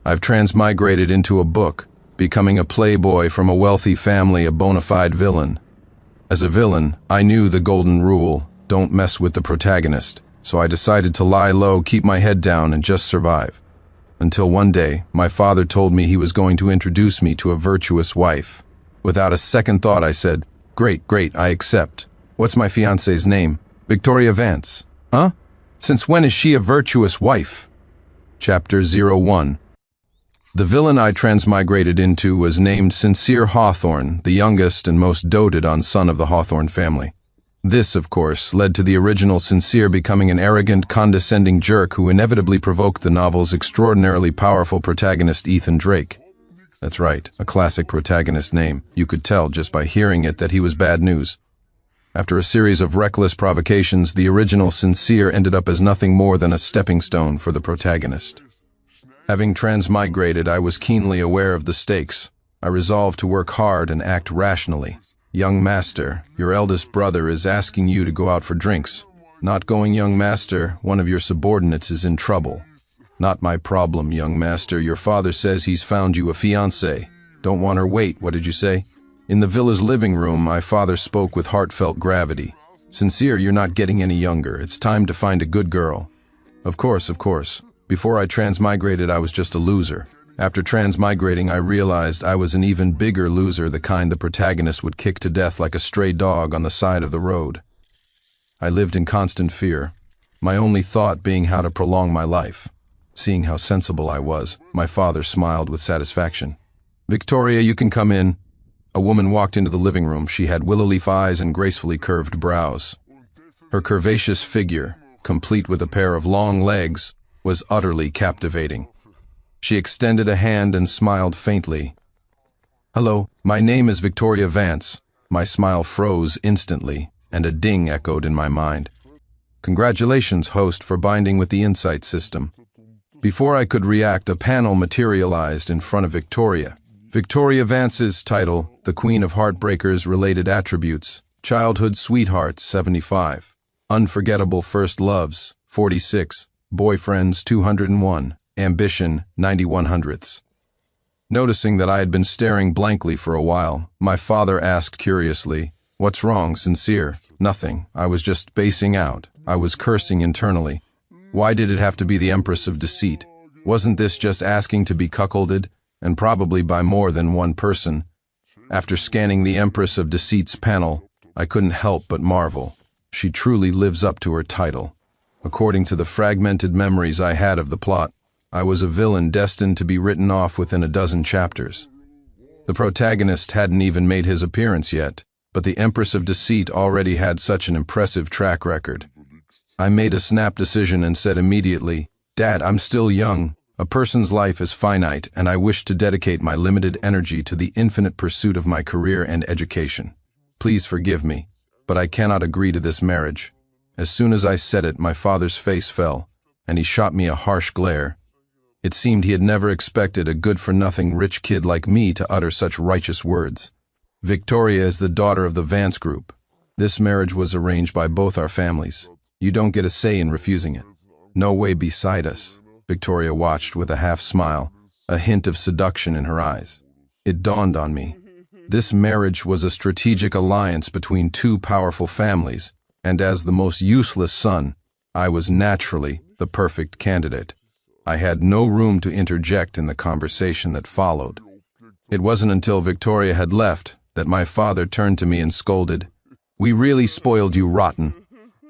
I've transmigrated into a book, becoming a playboy from a wealthy family, a bona fide villain. As a villain, I knew the golden rule, don't mess with the protagonist, so I decided to lie low, keep my head down, and just survive. Until one day, my father told me he was going to introduce me to a virtuous wife. Without a second thought, I said, Great, I accept. What's my fiance's name? Victoria Vance. Huh? Since when is she a virtuous wife? Chapter 01. The villain I transmigrated into was named Sincere Hawthorne, the youngest and most doted-on son of the Hawthorne family. This, of course, led to the original Sincere becoming an arrogant, condescending jerk who inevitably provoked the novel's extraordinarily powerful protagonist Ethan Drake. That's right, a classic protagonist name. You could tell just by hearing it that he was bad news. After a series of reckless provocations, the original Sincere ended up as nothing more than a stepping stone for the protagonist. Having transmigrated, I was keenly aware of the stakes. I resolved to work hard and act rationally. Young master, your eldest brother is asking you to go out for drinks. Not going, young master, one of your subordinates is in trouble. Not my problem, young master, your father says he's found you a fiancée. Don't want her, wait, what did you say? In the villa's living room, my father spoke with heartfelt gravity. Sincere, you're not getting any younger. It's time to find a good girl. Of course. Before I transmigrated, I was just a loser. After transmigrating, I realized I was an even bigger loser, the kind the protagonist would kick to death like a stray dog on the side of the road. I lived in constant fear, my only thought being how to prolong my life. Seeing how sensible I was, my father smiled with satisfaction. Victoria, you can come in. A woman walked into the living room. She had willow leaf eyes and gracefully curved brows. Her curvaceous figure, complete with a pair of long legs, was utterly captivating. She extended a hand and smiled faintly. Hello, my name is Victoria Vance. My smile froze instantly, and a ding echoed in my mind. Congratulations, host, for binding with the insight system. Before I could react, a panel materialized in front of Victoria. Victoria Vance's title, The Queen of Heartbreakers, related attributes, childhood sweethearts, 75, unforgettable first loves, 46, boyfriends, 201, ambition, 91/100ths. Noticing that I had been staring blankly for a while, my father asked curiously, What's wrong, Sincere? Nothing. I was just spacing out. I was cursing internally. Why did it have to be the Empress of Deceit? Wasn't this just asking to be cuckolded, and probably by more than one person? After scanning the Empress of Deceit's panel, I couldn't help but marvel. She truly lives up to her title. According to the fragmented memories I had of the plot, I was a villain destined to be written off within a dozen chapters. The protagonist hadn't even made his appearance yet, but the Empress of Deceit already had such an impressive track record. I made a snap decision and said immediately, Dad, I'm still young. A person's life is finite, and I wish to dedicate my limited energy to the infinite pursuit of my career and education. Please forgive me, but I cannot agree to this marriage. As soon as I said it, my father's face fell, and he shot me a harsh glare. It seemed he had never expected a good-for-nothing rich kid like me to utter such righteous words. Victoria is the daughter of the Vance Group. This marriage was arranged by both our families. You don't get a say in refusing it. No way beside us. Victoria watched with a half-smile, a hint of seduction in her eyes. It dawned on me. This marriage was a strategic alliance between two powerful families, and as the most useless son, I was naturally the perfect candidate. I had no room to interject in the conversation that followed. It wasn't until Victoria had left that my father turned to me and scolded, We really spoiled you rotten.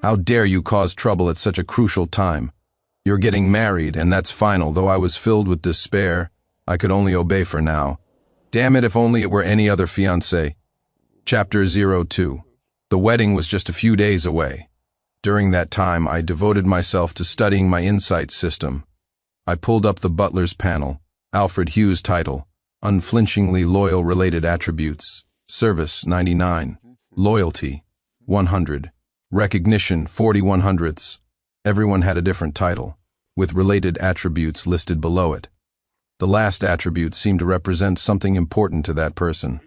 How dare you cause trouble at such a crucial time? You're getting married, and that's final. Though I was filled with despair, I could only obey for now. Damn it, if only it were any other fiancé. Chapter 02. The wedding was just a few days away. During that time, I devoted myself to studying my insight system. I pulled up the butler's panel, Alfred Hughes' title, unflinchingly loyal related attributes, service, 99, loyalty, 100, recognition, 41/100ths. Everyone had a different title, with related attributes listed below it. The last attribute seemed to represent something important to that person.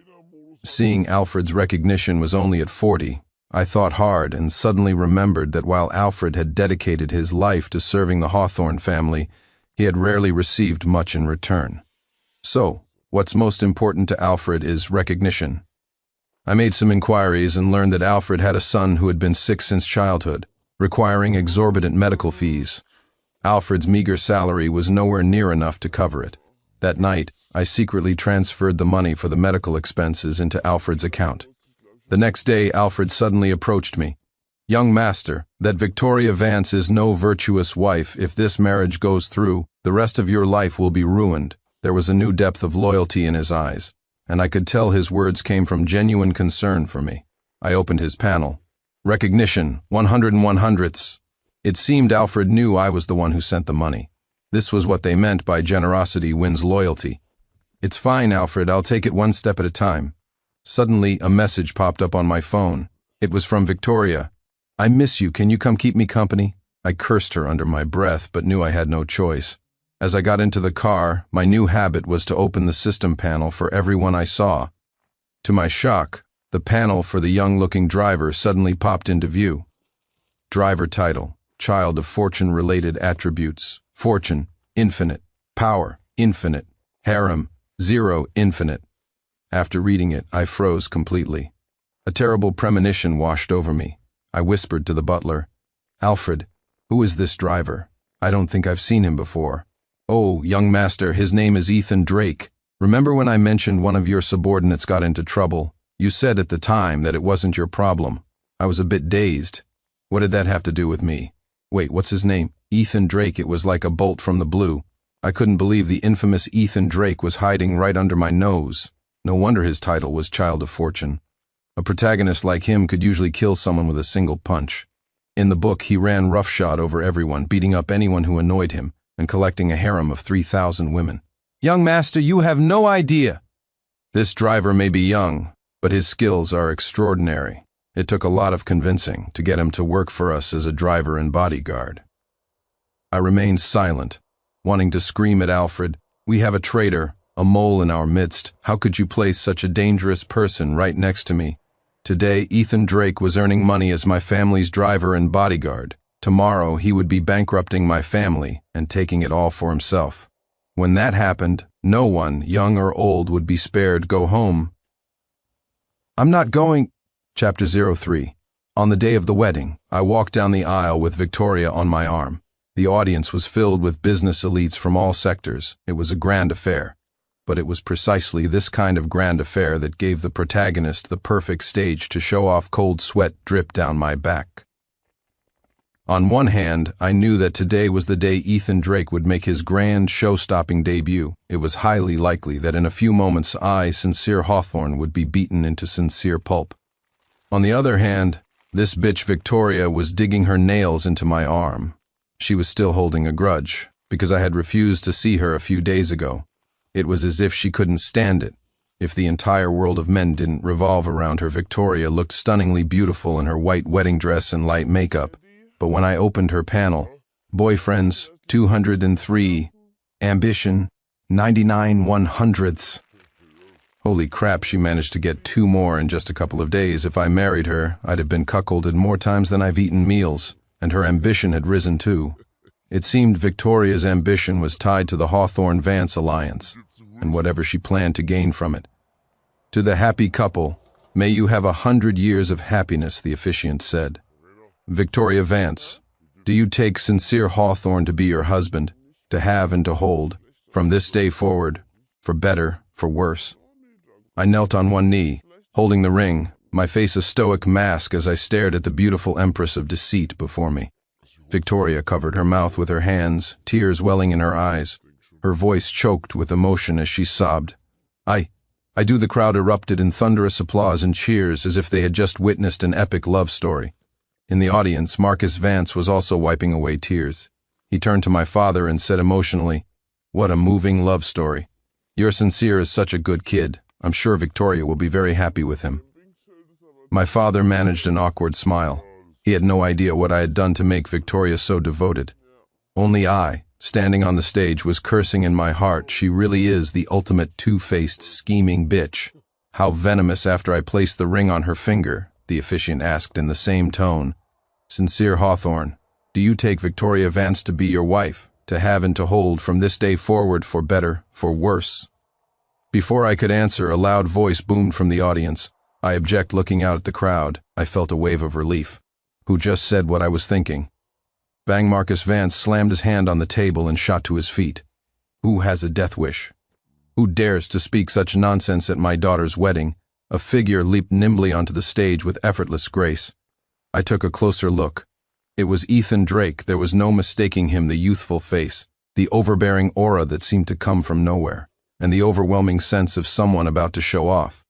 Seeing Alfred's recognition was only at 40, I thought hard and suddenly remembered that while Alfred had dedicated his life to serving the Hawthorne family, He had rarely received much in return. So, what's most important to Alfred is recognition. I made some inquiries and learned that Alfred had a son who had been sick since childhood, requiring exorbitant medical fees. Alfred's meager salary was nowhere near enough to cover it. That night, I secretly transferred the money for the medical expenses into Alfred's account. The next day, Alfred suddenly approached me. "Young master, that Victoria Vance is no virtuous wife. If this marriage goes through, the rest of your life will be ruined." There was a new depth of loyalty in his eyes, and I could tell his words came from genuine concern for me. I opened his panel. Recognition, 101/100ths. It seemed Alfred knew I was the one who sent the money. This was what they meant by generosity wins loyalty. "It's fine, Alfred, I'll take it one step at a time." Suddenly, a message popped up on my phone. It was from Victoria. "I miss you, can you come keep me company?" I cursed her under my breath, but knew I had no choice. As I got into the car, my new habit was to open the system panel for everyone I saw. To my shock, the panel for the young-looking driver suddenly popped into view. Driver title, child of fortune-related attributes. Fortune, infinite. Power, infinite. Harem, 0, infinite. After reading it, I froze completely. A terrible premonition washed over me. I whispered to the butler, "Alfred, who is this driver? I don't think I've seen him before." "Oh, young master, his name is Ethan Drake. Remember when I mentioned one of your subordinates got into trouble? You said at the time that it wasn't your problem." I was a bit dazed. What did that have to do with me? Wait, what's his name? Ethan Drake. It was like a bolt from the blue. I couldn't believe the infamous Ethan Drake was hiding right under my nose. No wonder his title was Child of Fortune. A protagonist like him could usually kill someone with a single punch. In the book, he ran roughshod over everyone, beating up anyone who annoyed him, and collecting a harem of 3,000 women. "Young master, you have no idea." This driver may be young, but his skills are extraordinary. It took a lot of convincing to get him to work for us as a driver and bodyguard. I remained silent, wanting to scream at Alfred, "We have a traitor, a mole in our midst. How could you place such a dangerous person right next to me?" Today, Ethan Drake was earning money as my family's driver and bodyguard. Tomorrow, he would be bankrupting my family and taking it all for himself. When that happened, no one, young or old, would be spared. Go home. "I'm not going." Chapter 03. On the day of the wedding, I walked down the aisle with Victoria on my arm. The audience was filled with business elites from all sectors. It was a grand affair. But it was precisely this kind of grand affair that gave the protagonist the perfect stage to show off. Cold sweat dripped down my back. On one hand, I knew that today was the day Ethan Drake would make his grand, show-stopping debut. It was highly likely that in a few moments I, Sincere Hawthorne, would be beaten into sincere pulp. On the other hand, this bitch Victoria was digging her nails into my arm. She was still holding a grudge, because I had refused to see her a few days ago. It was as if she couldn't stand it. If the entire world of men didn't revolve around her, Victoria looked stunningly beautiful in her white wedding dress and light makeup. But when I opened her panel, boyfriends, 203, ambition, 99/100ths. Holy crap, she managed to get 2 more in just a couple of days. If I married her, I'd have been cuckolded more times than I've eaten meals, and her ambition had risen too. It seemed Victoria's ambition was tied to the Hawthorne-Vance alliance, and whatever she planned to gain from it. To the happy couple, may you have 100 years of happiness, the officiant said. Victoria Vance, do you take Sincere Hawthorne to be your husband, to have and to hold, from this day forward, for better, for worse? I knelt on one knee, holding the ring, my face a stoic mask as I stared at the beautiful empress of deceit before me. Victoria covered her mouth with her hands, tears welling in her eyes. Her voice choked with emotion as she sobbed. I do. The crowd erupted in thunderous applause and cheers as if they had just witnessed an epic love story. In the audience, Marcus Vance was also wiping away tears. He turned to my father and said emotionally, "What a moving love story. Your Sincere is such a good kid. I'm sure Victoria will be very happy with him." My father managed an awkward smile. He had no idea what I had done to make Victoria so devoted. Only I, standing on the stage, was cursing in my heart. She really is the ultimate two-faced, scheming bitch. How venomous. After I placed the ring on her finger, the officiant asked in the same tone, "Sincere Hawthorne, do you take Victoria Vance to be your wife?" to have and to hold from this day forward, for better, for worse. Before I could answer, a loud voice boomed from the audience. I object. Looking out at the crowd, I felt a wave of relief. Who just said what I was thinking? Bang! Marcus Vance slammed his hand on the table and shot to his feet. Who has a death wish? Who dares to speak such nonsense at my daughter's wedding? A figure leaped nimbly onto the stage with effortless grace. I took a closer look. It was Ethan Drake. There was no mistaking him, the youthful face, the overbearing aura that seemed to come from nowhere, and the overwhelming sense of someone about to show off.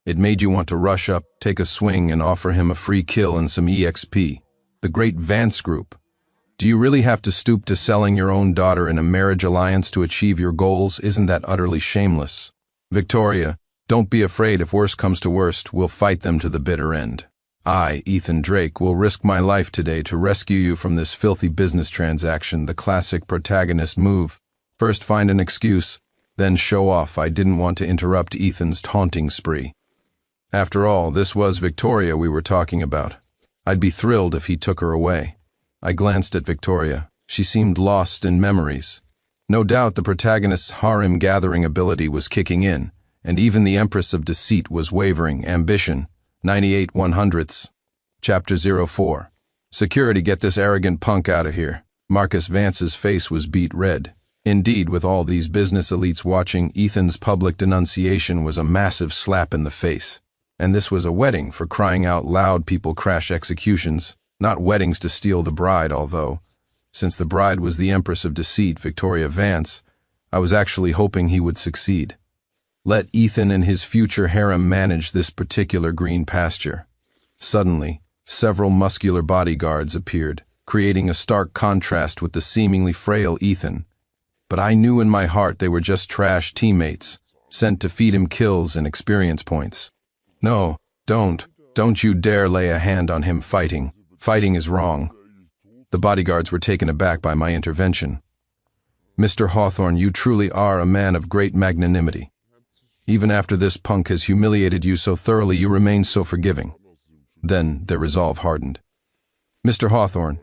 It made you want to rush up, take a swing, and offer him a free kill and some EXP. The great Vance Group. Do you really have to stoop to selling your own daughter in a marriage alliance to achieve your goals? Isn't that utterly shameless? Victoria, don't be afraid. If worst comes to worst, we'll fight them to the bitter end. I, Ethan Drake, will risk my life today to rescue you from this filthy business transaction, the classic protagonist move. First find an excuse, then show off. I didn't want to interrupt Ethan's taunting spree. After all, this was Victoria we were talking about. I'd be thrilled if he took her away. I glanced at Victoria. She seemed lost in memories. No doubt the protagonist's harem-gathering ability was kicking in, and even the Empress of Deceit was wavering. Ambition, 98 100ths. Chapter 04. Security, get this arrogant punk out of here. Marcus Vance's face was beet red. Indeed, with all these business elites watching, Ethan's public denunciation was a massive slap in the face. And this was a wedding, for crying out loud. People crash executions, not weddings to steal the bride, although, since the bride was the Empress of Deceit, Victoria Vance, I was actually hoping he would succeed. Let Ethan and his future harem manage this particular green pasture. Suddenly, several muscular bodyguards appeared, creating a stark contrast with the seemingly frail Ethan. But I knew in my heart they were just trash teammates, sent to feed him kills and experience points. No, don't you dare lay a hand on him. Fighting is wrong. The bodyguards were taken aback by my intervention. Mr. Hawthorne, you truly are a man of great magnanimity. Even after this punk has humiliated you so thoroughly, you remain so forgiving. Then their resolve hardened. Mr. Hawthorne,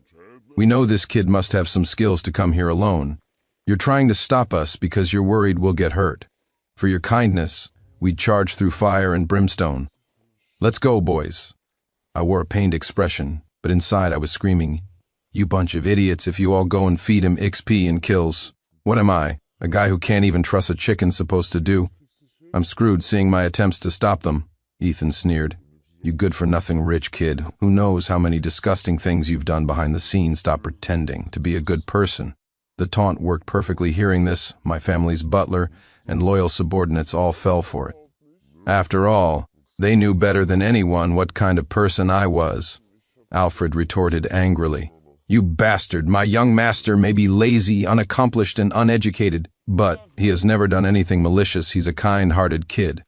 we know this kid must have some skills to come here alone. You're trying to stop us because you're worried we'll get hurt. For your kindness, we'd charge through fire and brimstone. Let's go, boys. I wore a pained expression, but inside I was screaming, you bunch of idiots, if you all go and feed him XP and kills. What am I, a guy who can't even trust a chicken, supposed to do? I'm screwed seeing my attempts to stop them, Ethan sneered. You good-for-nothing rich kid. Who knows how many disgusting things you've done behind the scenes. Stop pretending to be a good person. The taunt worked perfectly. Hearing this, my family's butler and loyal subordinates all fell for it. After all, they knew better than anyone what kind of person I was. Alfred retorted angrily. You bastard, my young master may be lazy, unaccomplished, and uneducated, but he has never done anything malicious. He's a kind-hearted kid.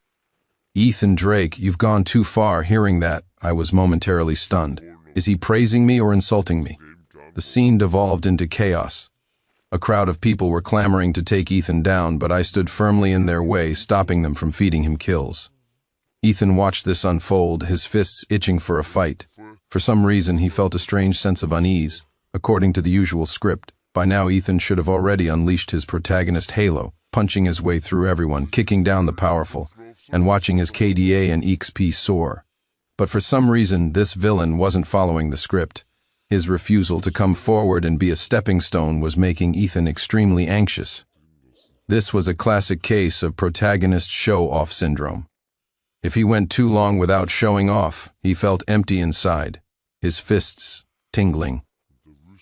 Ethan Drake, you've gone too far. Hearing that, I was momentarily stunned. Is he praising me or insulting me? The scene devolved into chaos. A crowd of people were clamoring to take Ethan down, but I stood firmly in their way, stopping them from feeding him kills. Ethan watched this unfold, his fists itching for a fight. For some reason, he felt a strange sense of unease. According to the usual script, by now Ethan should have already unleashed his protagonist halo, punching his way through everyone, kicking down the powerful, and watching his KDA and EXP soar. But for some reason, this villain wasn't following the script. His refusal to come forward and be a stepping stone was making Ethan extremely anxious. This was a classic case of protagonist show-off syndrome. If he went too long without showing off, he felt empty inside, his fists tingling.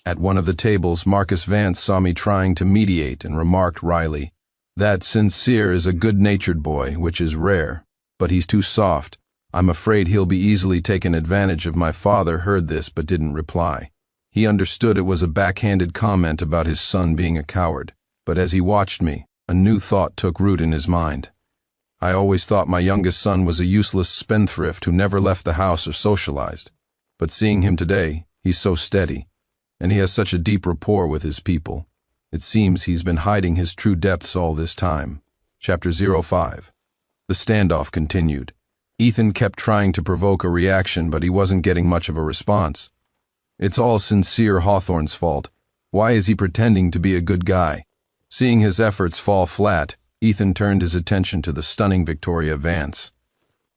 At one of the tables, Marcus Vance saw me trying to mediate and remarked wryly, "That Sincere is a good-natured boy, which is rare, but he's too soft. I'm afraid he'll be easily taken advantage of." My father heard this but didn't reply. He understood it was a backhanded comment about his son being a coward, but as he watched me, a new thought took root in his mind. I always thought my youngest son was a useless spendthrift who never left the house or socialized. But seeing him today, he's so steady, and he has such a deep rapport with his people. It seems he's been hiding his true depths all this time. Chapter 05. The standoff continued. Ethan kept trying to provoke a reaction, but he wasn't getting much of a response. "It's all Sincere Hawthorne's fault. Why is he pretending to be a good guy? Seeing his efforts fall flat, Ethan turned his attention to the stunning Victoria Vance.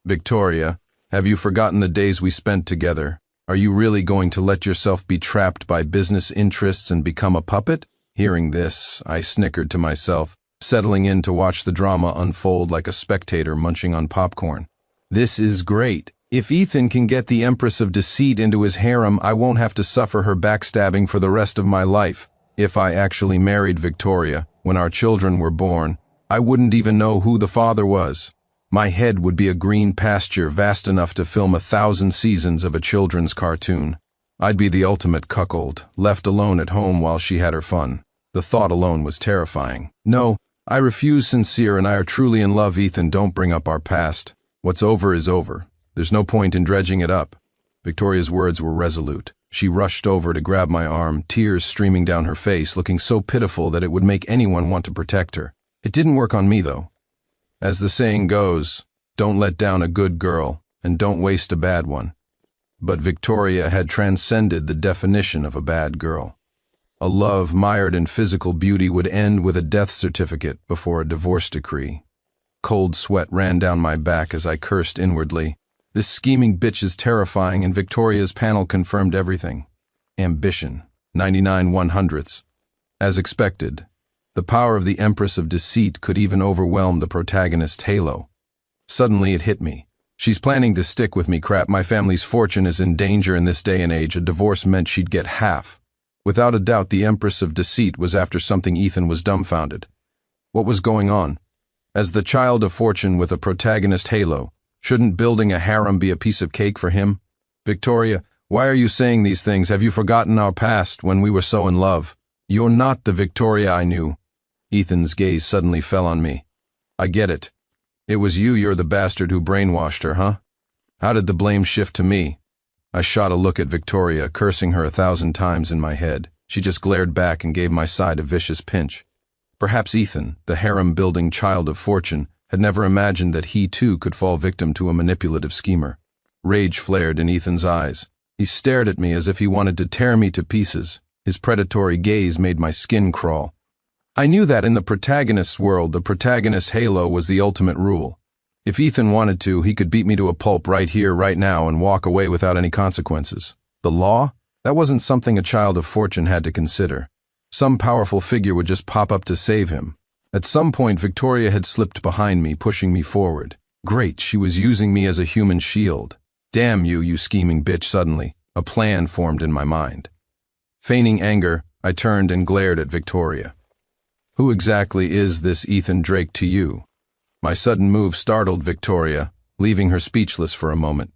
Victoria, have you forgotten the days we spent together? Are you really going to let yourself be trapped by business interests and become a puppet? Hearing this, I snickered to myself, settling in to watch the drama unfold like a spectator munching on popcorn. This is great. If Ethan can get the Empress of Deceit into his harem, I won't have to suffer her backstabbing for the rest of my life. If I actually married Victoria, when our children were born, I wouldn't even know who the father was. My head would be a green pasture vast enough to film 1,000 seasons of a children's cartoon. I'd be the ultimate cuckold, left alone at home while she had her fun. The thought alone was terrifying. No, I refuse. Sincere and I are truly in love. Ethan, don't bring up our past. What's over is over. There's no point in dredging it up. Victoria's words were resolute. She rushed over to grab my arm, tears streaming down her face, looking so pitiful that it would make anyone want to protect her. It didn't work on me, though. As the saying goes, don't let down a good girl, and don't waste a bad one. But Victoria had transcended the definition of a bad girl. A love mired in physical beauty would end with a death certificate before a divorce decree. Cold sweat ran down my back as I cursed inwardly. This scheming bitch is terrifying, and Victoria's panel confirmed everything. Ambition, 99/100ths. As expected, the power of the Empress of Deceit could even overwhelm the protagonist's halo. Suddenly it hit me. She's planning to stick with me. Crap, my family's fortune is in danger in this day and age. A divorce meant she'd get half. Without a doubt, the Empress of Deceit was after something. Ethan was dumbfounded. What was going on? As the child of fortune with a protagonist halo, shouldn't building a harem be a piece of cake for him? Victoria, why are you saying these things? Have you forgotten our past when we were so in love? You're not the Victoria I knew. Ethan's gaze suddenly fell on me. I get it. It was you're the bastard who brainwashed her, huh? How did the blame shift to me? I shot a look at Victoria, cursing her 1,000 times in my head. She just glared back and gave my side a vicious pinch. Perhaps Ethan, the harem-building child of fortune, had never imagined that he too could fall victim to a manipulative schemer. Rage flared in Ethan's eyes. He stared at me as if he wanted to tear me to pieces. His predatory gaze made my skin crawl. I knew that in the protagonist's world, the protagonist's halo was the ultimate rule. If Ethan wanted to, he could beat me to a pulp right here, right now, and walk away without any consequences. The law? That wasn't something a child of fortune had to consider. Some powerful figure would just pop up to save him. At some point, Victoria had slipped behind me, pushing me forward. Great, she was using me as a human shield. Damn you, you scheming bitch. Suddenly, a plan formed in my mind. Feigning anger, I turned and glared at Victoria. Who exactly is this Ethan Drake to you? My sudden move startled Victoria, leaving her speechless for a moment.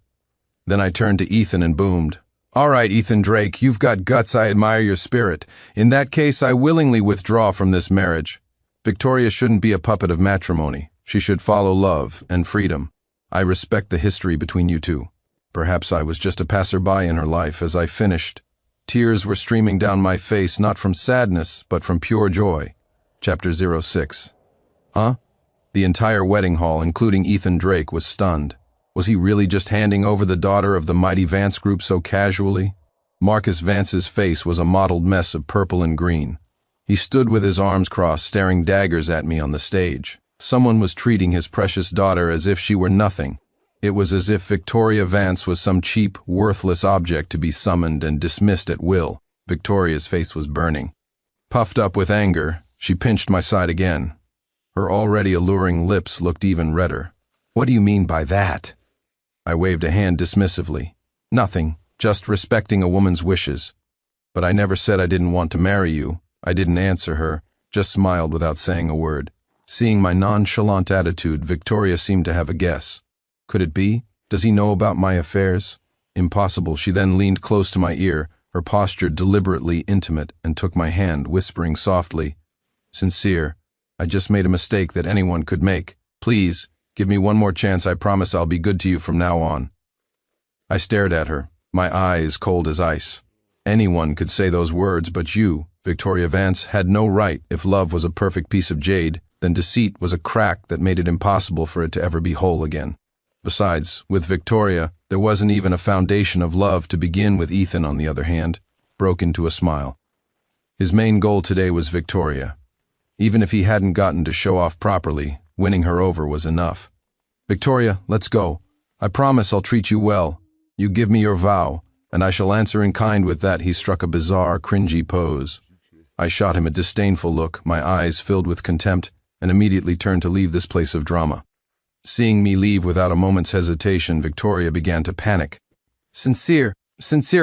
Then I turned to Ethan and boomed, "All right, Ethan Drake, you've got guts. I admire your spirit. In that case, I willingly withdraw from this marriage. Victoria shouldn't be a puppet of matrimony. She should follow love and freedom. I respect the history between you two. Perhaps I was just a passerby in her life." As I finished, tears were streaming down my face, not from sadness, but from pure joy. Chapter 06. Huh? The entire wedding hall, including Ethan Drake, was stunned. Was he really just handing over the daughter of the mighty Vance group so casually? Marcus Vance's face was a mottled mess of purple and green. He stood with his arms crossed, staring daggers at me on the stage. Someone was treating his precious daughter as if she were nothing. It was as if Victoria Vance was some cheap, worthless object to be summoned and dismissed at will. Victoria's face was burning. Puffed up with anger, she pinched my side again. Her already alluring lips looked even redder. "What do you mean by that?" I waved a hand dismissively. "Nothing, just respecting a woman's wishes. But I never said I didn't want to marry you." I didn't answer her, just smiled without saying a word. Seeing my nonchalant attitude, Victoria seemed to have a guess. Could it be? Does he know about my affairs? Impossible. She then leaned close to my ear, her posture deliberately intimate, and took my hand, whispering softly, "Sincere, I just made a mistake that anyone could make. Please, give me one more chance. I promise I'll be good to you from now on." I stared at her, my eyes cold as ice. Anyone could say those words, but you, Victoria Vance, had no right. If love was a perfect piece of jade, then deceit was a crack that made it impossible for it to ever be whole again. Besides, with Victoria, there wasn't even a foundation of love to begin with. Ethan, on the other hand, broke into a smile. His main goal today was Victoria. Even if he hadn't gotten to show off properly, winning her over was enough. "Victoria, let's go. I promise I'll treat you well. You give me your vow, and I shall answer in kind." With that, he struck a bizarre, cringy pose. I shot him a disdainful look, my eyes filled with contempt, and immediately turned to leave this place of drama. Seeing me leave without a moment's hesitation, Victoria began to panic. Sincere,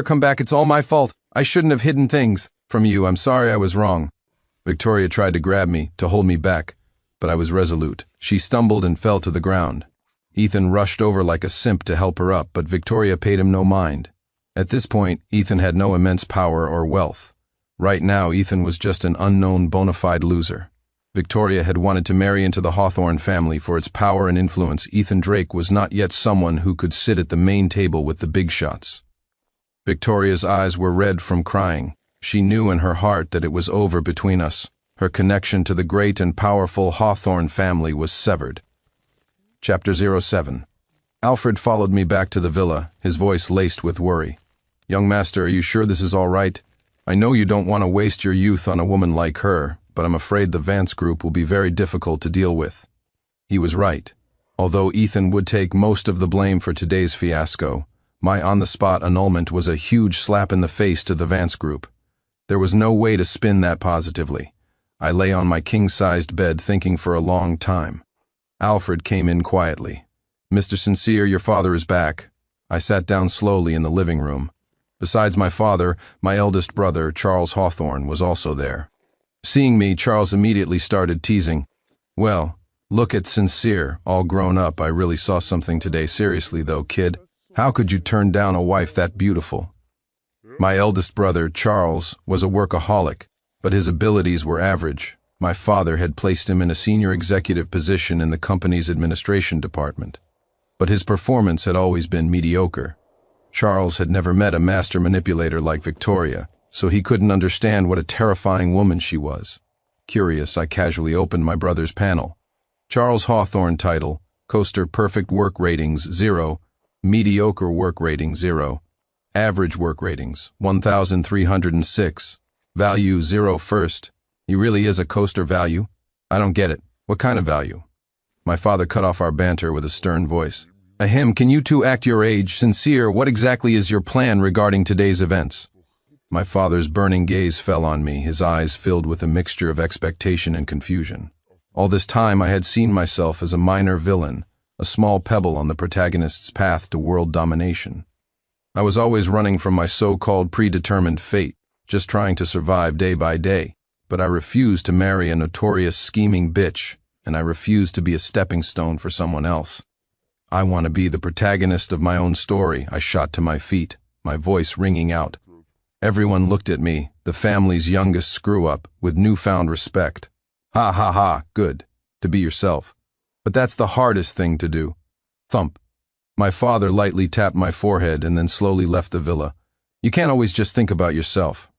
come back. It's all my fault. I shouldn't have hidden things from you. I'm sorry, I was wrong." Victoria tried to grab me, to hold me back, but I was resolute. She stumbled and fell to the ground. Ethan rushed over like a simp to help her up, but Victoria paid him no mind. At this point, Ethan had no immense power or wealth. Right now, Ethan was just an unknown bona fide loser. Victoria had wanted to marry into the Hawthorne family for its power and influence. Ethan Drake was not yet someone who could sit at the main table with the big shots. Victoria's eyes were red from crying. She knew in her heart that it was over between us. Her connection to the great and powerful Hawthorne family was severed. Chapter 07. Alfred followed me back to the villa, his voice laced with worry. "Young master, are you sure this is all right? I know you don't want to waste your youth on a woman like her, but I'm afraid the Vance group will be very difficult to deal with." He was right. Although Ethan would take most of the blame for today's fiasco, my on-the-spot annulment was a huge slap in the face to the Vance group. There was no way to spin that positively. I lay on my king-sized bed thinking for a long time. Alfred came in quietly. "Mr. Sincere, your father is back." I sat down slowly in the living room. Besides my father, my eldest brother, Charles Hawthorne, was also there. Seeing me, Charles immediately started teasing. "Well, look at Sincere, all grown up. I really saw something today. Seriously though, kid. How could you turn down a wife that beautiful?" My eldest brother, Charles, was a workaholic, but his abilities were average. My father had placed him in a senior executive position in the company's administration department, but his performance had always been mediocre. Charles had never met a master manipulator like Victoria, so he couldn't understand what a terrifying woman she was. Curious, I casually opened my brother's panel. Charles Hawthorne title, Coaster perfect work ratings 0, mediocre work rating 0, average work ratings 1,306, value 0 first. He really is a coaster value? I don't get it. What kind of value? My father cut off our banter with a stern voice. "Ahem, can you two act your age? Sincere, what exactly is your plan regarding today's events?" My father's burning gaze fell on me, his eyes filled with a mixture of expectation and confusion. All this time I had seen myself as a minor villain, a small pebble on the protagonist's path to world domination. I was always running from my so-called predetermined fate, just trying to survive day by day. But I refused to marry a notorious scheming bitch, and I refused to be a stepping stone for someone else. I want to be the protagonist of my own story. I shot to my feet, my voice ringing out. Everyone looked at me, the family's youngest screw-up, with newfound respect. "Ha ha ha, good, to be yourself. But that's the hardest thing to do." Thump. My father lightly tapped my forehead and then slowly left the villa. "You can't always just think about yourself.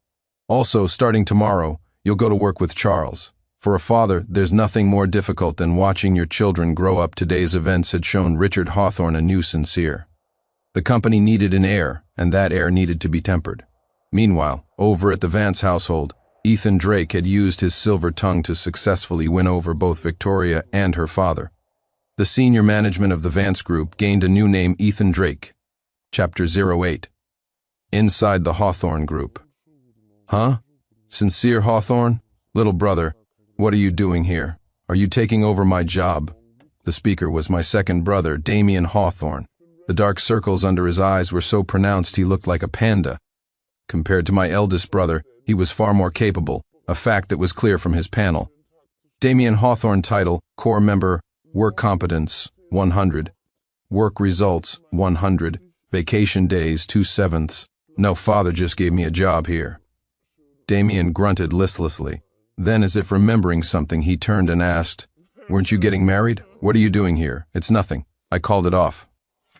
Also, starting tomorrow, you'll go to work with Charles. For a father, there's nothing more difficult than watching your children grow up. Today's events had shown Richard Hawthorne a new Sincere. The company needed an heir, and that heir needed to be tempered. Meanwhile, over at the Vance household, Ethan Drake had used his silver tongue to successfully win over both Victoria and her father. The senior management of the Vance Group gained a new name, Ethan Drake. Chapter 08. Inside the Hawthorne Group. "Huh? Sincere Hawthorne? Little brother, what are you doing here? Are you taking over my job?" The speaker was my second brother, Damien Hawthorne. The dark circles under his eyes were so pronounced he looked like a panda. Compared to my eldest brother, he was far more capable, a fact that was clear from his panel. Damien Hawthorne title, core member, work competence, 100. Work results, 100. Vacation days, 2/7. No, father just gave me a job here. Damien grunted listlessly. Then, as if remembering something, he turned and asked, "Weren't you getting married? What are you doing here?" "It's nothing." I called it off.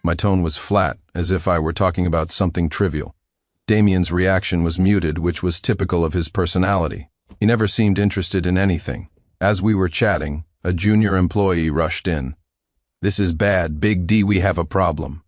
My tone was flat, as if I were talking about something trivial. Damien's reaction was muted, which was typical of his personality. He never seemed interested in anything. As we were chatting, a junior employee rushed in. "This is bad, Big D, we have a problem."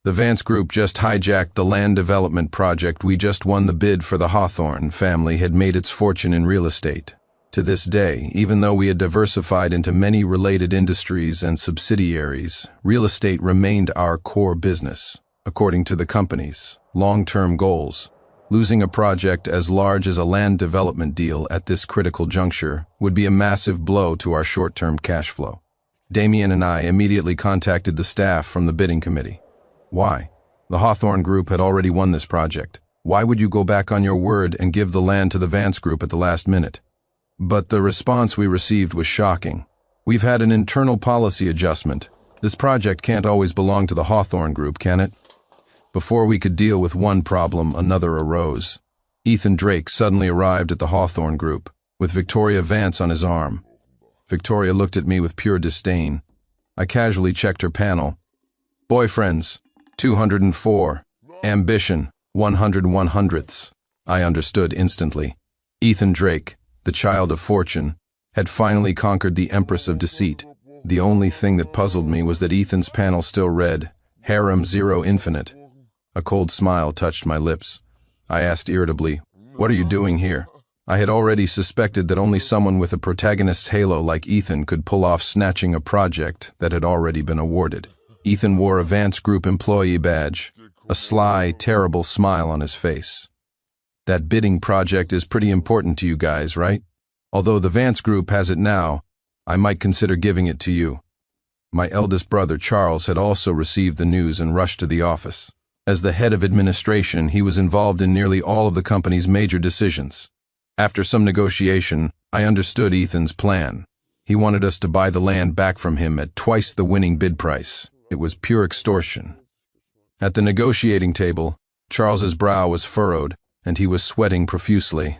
The Vance Group just hijacked the land development project we just won the bid for. The Hawthorne family had made its fortune in real estate. To this day, even though we had diversified into many related industries and subsidiaries, real estate remained our core business. According to the company's long-term goals, losing a project as large as a land development deal at this critical juncture would be a massive blow to our short-term cash flow. Damien and I immediately contacted the staff from the bidding committee. Why? The Hawthorne Group had already won this project. Why would you go back on your word and give the land to the Vance Group at the last minute? But the response we received was shocking. We've had an internal policy adjustment. This project can't always belong to the Hawthorne Group, can it? Before we could deal with one problem, another arose. Ethan Drake suddenly arrived at the Hawthorne Group, with Victoria Vance on his arm. Victoria looked at me with pure disdain. I casually checked her panel. Boyfriends, 204. Ambition, 100/100ths. I understood instantly. Ethan Drake, the child of fortune, had finally conquered the Empress of Deceit. The only thing that puzzled me was that Ethan's panel still read, Harem 0 Infinite. A cold smile touched my lips. I asked irritably, "What are you doing here?" I had already suspected that only someone with a protagonist's halo like Ethan could pull off snatching a project that had already been awarded. Ethan wore a Vance Group employee badge, a sly, terrible smile on his face. That bidding project is pretty important to you guys, right? Although the Vance Group has it now, I might consider giving it to you. My eldest brother, Charles, had also received the news and rushed to the office. As the head of administration, he was involved in nearly all of the company's major decisions. After some negotiation, I understood Ethan's plan. He wanted us to buy the land back from him at twice the winning bid price. It was pure extortion. At the negotiating table, Charles's brow was furrowed, and he was sweating profusely.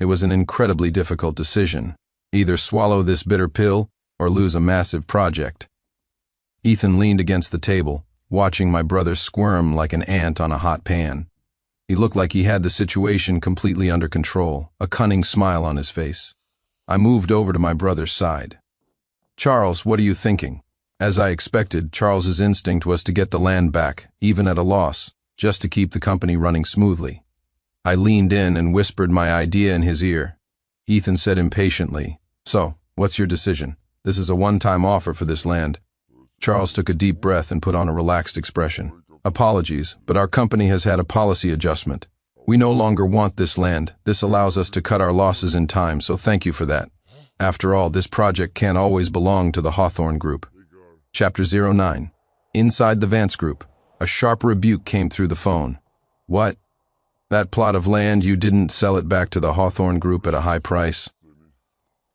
It was an incredibly difficult decision. Either swallow this bitter pill or lose a massive project. Ethan leaned against the table, watching my brother squirm like an ant on a hot pan. He looked like he had the situation completely under control, a cunning smile on his face. I moved over to my brother's side. "Charles, what are you thinking?" As I expected, Charles's instinct was to get the land back, even at a loss, just to keep the company running smoothly. I leaned in and whispered my idea in his ear. Ethan said impatiently, "So, what's your decision? This is a one-time offer for this land." Charles took a deep breath and put on a relaxed expression. "Apologies, but our company has had a policy adjustment. We no longer want this land. This allows us to cut our losses in time, so thank you for that. After all, this project can't always belong to the Hawthorne Group." Chapter 09. Inside the Vance Group, a sharp rebuke came through the phone. "What? That plot of land, you didn't sell it back to the Hawthorne Group at a high price?"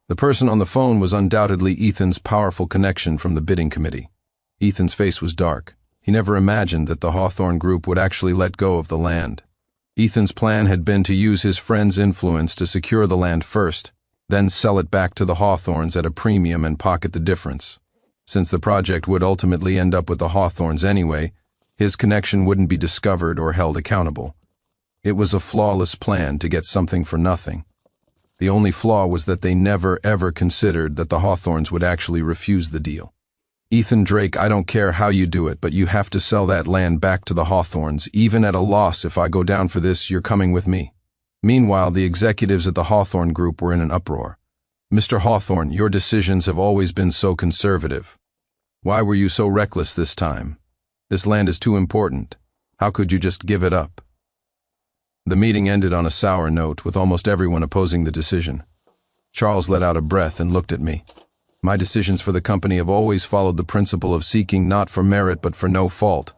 The person on the phone was undoubtedly Ethan's powerful connection from the bidding committee. Ethan's face was dark. He never imagined that the Hawthorne Group would actually let go of the land. Ethan's plan had been to use his friend's influence to secure the land first, then sell it back to the Hawthornes at a premium and pocket the difference. Since the project would ultimately end up with the Hawthornes anyway, his connection wouldn't be discovered or held accountable. It was a flawless plan to get something for nothing. The only flaw was that they never ever considered that the Hawthornes would actually refuse the deal. "Ethan Drake, I don't care how you do it, but you have to sell that land back to the Hawthornes, even at a loss. If I go down for this, you're coming with me." Meanwhile, the executives at the Hawthorne Group were in an uproar. "Mr. Hawthorne, your decisions have always been so conservative. Why were you so reckless this time? This land is too important. How could you just give it up?" The meeting ended on a sour note, with almost everyone opposing the decision. Charles let out a breath and looked at me. "My decisions for the company have always followed the principle of seeking not for merit but for no fault.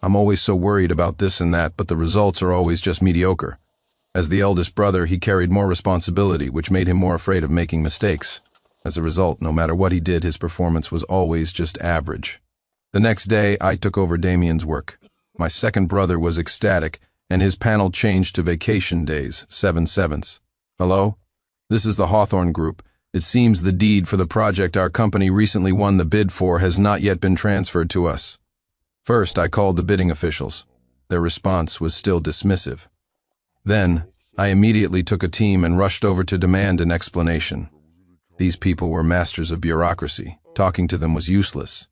I'm always so worried about this and that, but the results are always just mediocre." As the eldest brother, he carried more responsibility, which made him more afraid of making mistakes. As a result, no matter what he did, his performance was always just average. The next day, I took over Damien's work. My second brother was ecstatic, and his panel changed to vacation days, 7/7. "Hello? This is the Hawthorne Group. It seems the deed for the project our company recently won the bid for has not yet been transferred to us." First, I called the bidding officials. Their response was still dismissive. Then, I immediately took a team and rushed over to demand an explanation. These people were masters of bureaucracy. Talking to them was useless.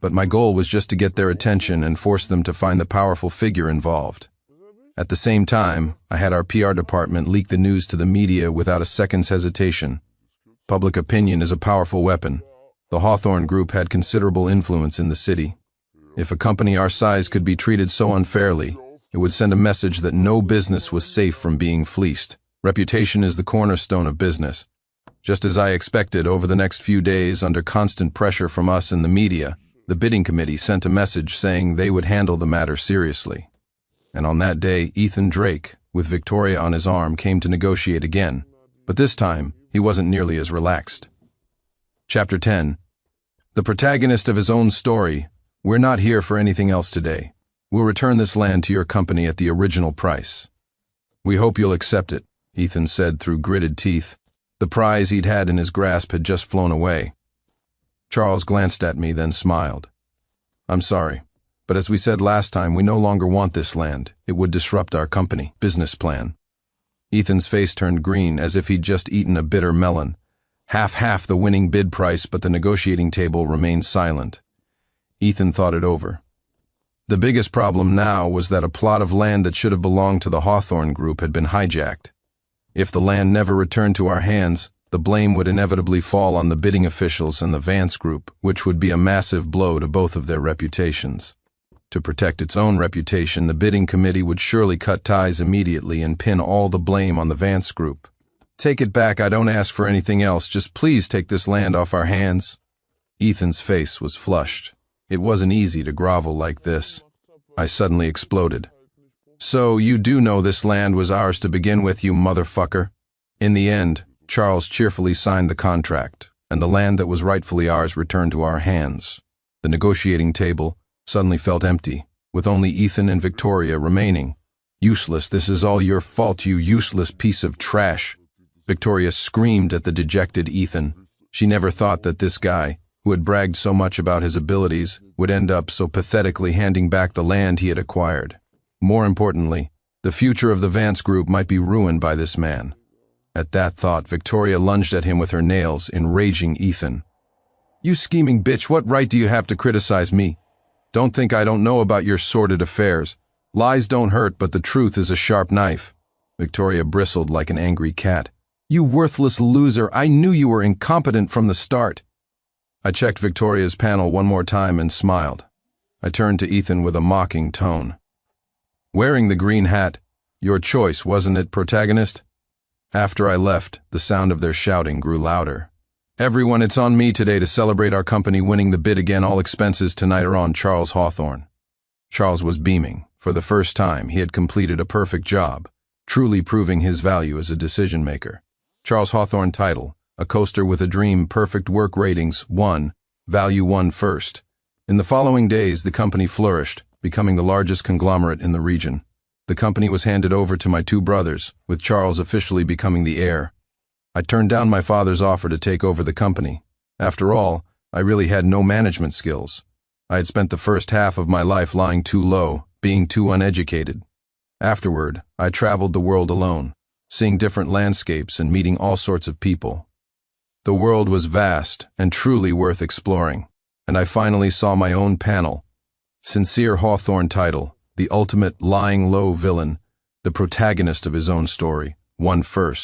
but my goal was just to get their attention and force them to find the powerful figure involved. At the same time, I had our PR department leak the news to the media without a second's hesitation. Public opinion is a powerful weapon. The Hawthorne Group had considerable influence in the city. If a company our size could be treated so unfairly, it would send a message that no business was safe from being fleeced. Reputation is the cornerstone of business. Just as I expected, over the next few days, under constant pressure from us and the media, the bidding committee sent a message saying they would handle the matter seriously. And on that day, Ethan Drake, with Victoria on his arm, came to negotiate again. But this time, he wasn't nearly as relaxed. Chapter 10. The protagonist of his own story. We're not here for anything else today. We'll return this land to your company at the original price. We hope you'll accept it, Ethan said through gritted teeth. The prize he'd had in his grasp had just flown away. Charles glanced at me, then smiled. I'm sorry, but as we said last time, we no longer want this land. It would disrupt our company business plan. Ethan's face turned green, as if he'd just eaten a bitter melon. Half the winning bid price, but the negotiating table remained silent. Ethan thought it over. The biggest problem now was that a plot of land that should have belonged to the Hawthorne Group had been hijacked. If the land never returned to our hands, the blame would inevitably fall on the bidding officials and the Vance Group, which would be a massive blow to both of their reputations. To protect its own reputation, the bidding committee would surely cut ties immediately and pin all the blame on the Vance Group. Take it back, I don't ask for anything else, just please take this land off our hands. Ethan's face was flushed. It wasn't easy to grovel like this. I suddenly exploded. So you do know this land was ours to begin with, you motherfucker? In the end, Charles cheerfully signed the contract, and the land that was rightfully ours returned to our hands. The negotiating table suddenly felt empty, with only Ethan and Victoria remaining. Useless, this is all your fault, you useless piece of trash. Victoria screamed at the dejected Ethan. She never thought that this guy, who had bragged so much about his abilities, would end up so pathetically handing back the land he had acquired. More importantly, the future of the Vance Group might be ruined by this man. At that thought, Victoria lunged at him with her nails, enraging Ethan. You scheming bitch, what right do you have to criticize me? Don't think I don't know about your sordid affairs. Lies don't hurt, but the truth is a sharp knife. Victoria bristled like an angry cat. You worthless loser, I knew you were incompetent from the start. I checked Victoria's panel one more time and smiled. I turned to Ethan with a mocking tone. Wearing the green hat, your choice, wasn't it, protagonist? After I left, the sound of their shouting grew louder. Everyone, it's on me today to celebrate our company winning the bid again. All expenses tonight are on Charles Hawthorne. Charles was beaming. For the first time, he had completed a perfect job, truly proving his value as a decision-maker. Charles Hawthorne title, a coaster with a dream, perfect work ratings, 1, value 1 first. In the following days, the company flourished, becoming the largest conglomerate in the region. The company was handed over to my two brothers, with Charles officially becoming the heir. I turned down my father's offer to take over the company. After all, I really had no management skills. I had spent the first half of my life lying too low, being too uneducated. Afterward, I traveled the world alone, seeing different landscapes and meeting all sorts of people. The world was vast and truly worth exploring, and I finally saw my own panel. Sincere Hawthorne title, the ultimate lying low villain, the protagonist of his own story, 1 first.